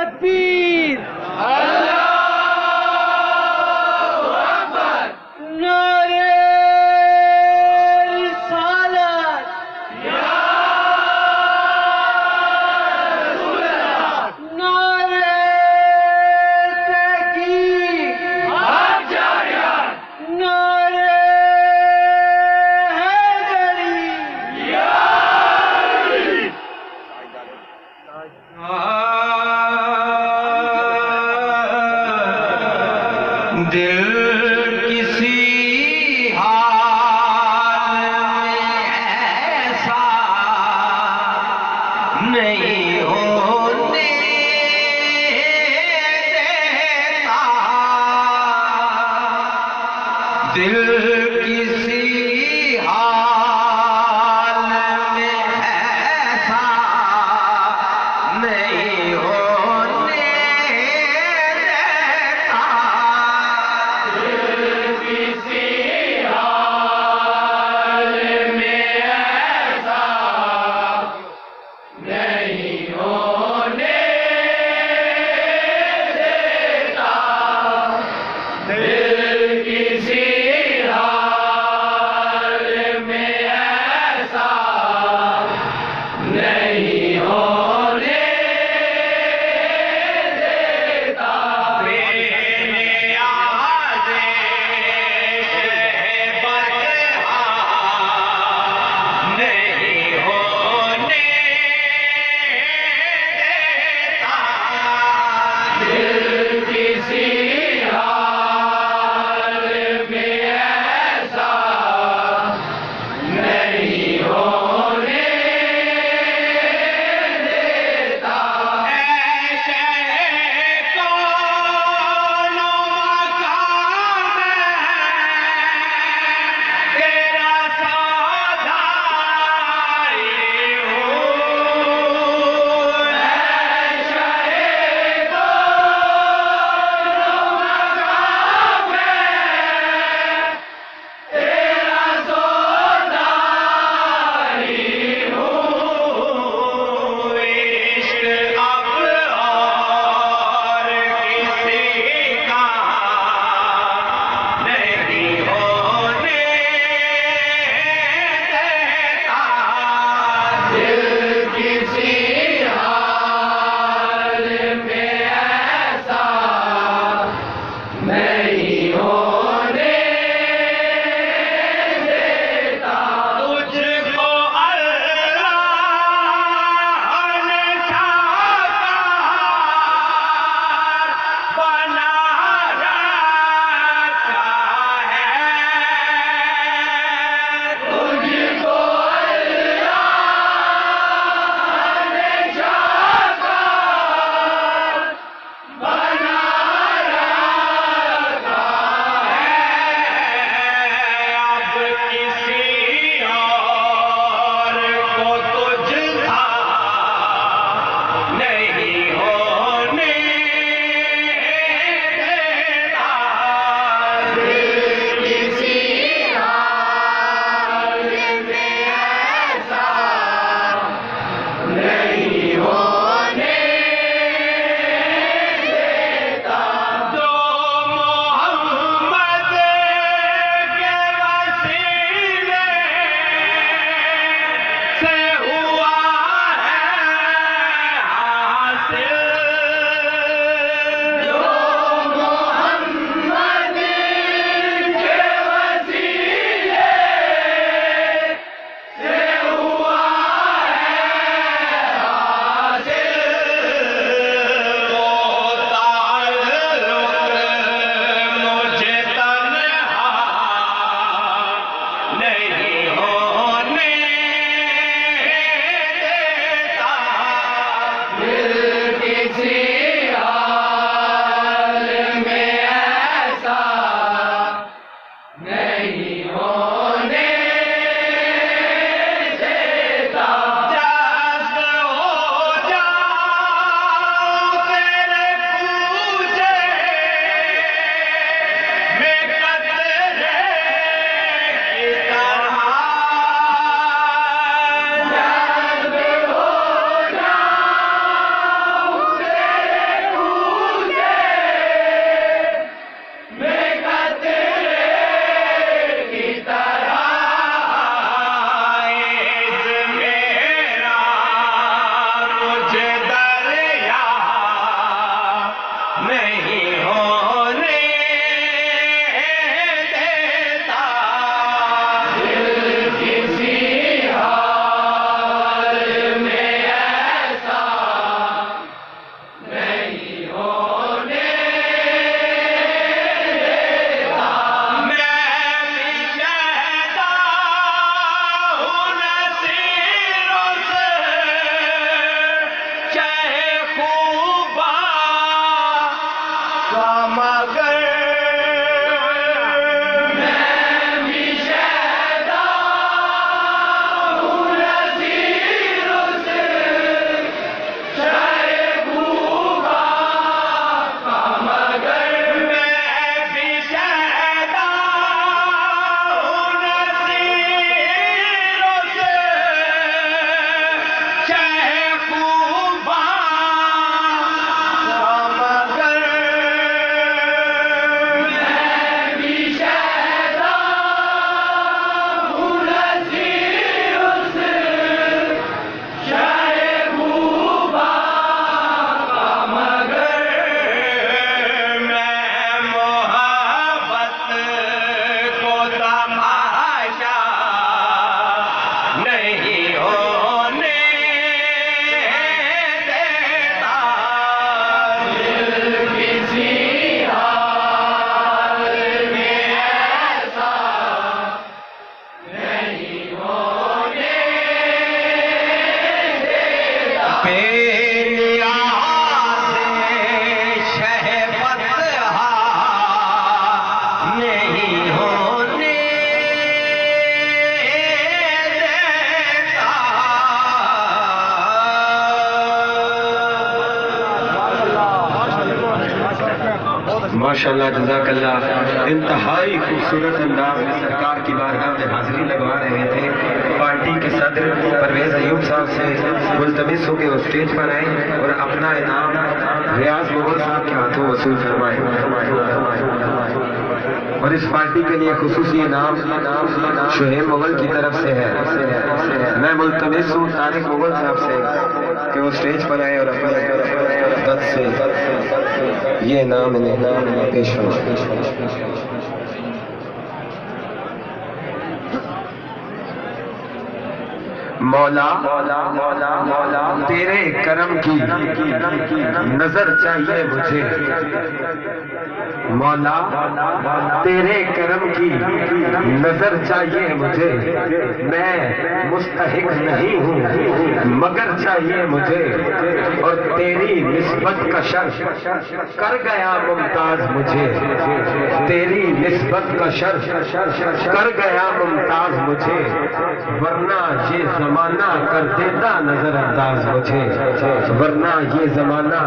तकबीर, अल्लाहू अकबर, नारे रिसालत, या रसूल अल्लाह, नारे तहकीक, हक जारियत, नारे हैदरी, या अली। दिल किसी हाल में ऐसा नहीं होने देता, दिल किसी हाल में ऐसा नहीं होने देता, माशाल्लाह जज़ाकल्लाह। इंतहाई खूबसूरत अंदाज में सरकार की बारगाह में हाजिरी लगवा रहे थे। पार्टी के सदर परवेज अयूब साहब से मुल्तमिस होकर वो स्टेज पर आए और अपना इनाम रियाज मुगल साहब के हाथों वसूल फरमाए। और इस पार्टी के लिए खुसूसी इनाम शुहेब मुगल की तरफ से है। मैं मुल्तमिस हूँ तारिक मुगल साहब से कि वो स्टेज पर आए और अपने दत से ये इनाम इन्हें पेश फरमाए। मौला तेरे करम की नजर चाहिए मुझे। मौला तेरे करम की नजर चाहिए मुझे। मैं मुस्तहिक नहीं हूँ मगर चाहिए मुझे। और तेरी निस्बत का शर्फ कर गया मुमताज मुझे। तेरी निस्बत का शर्फ कर गया मुमताज मुझे। वरना ये जमाना कर देता नजरअंदाज मुझे। वरना ये जमाना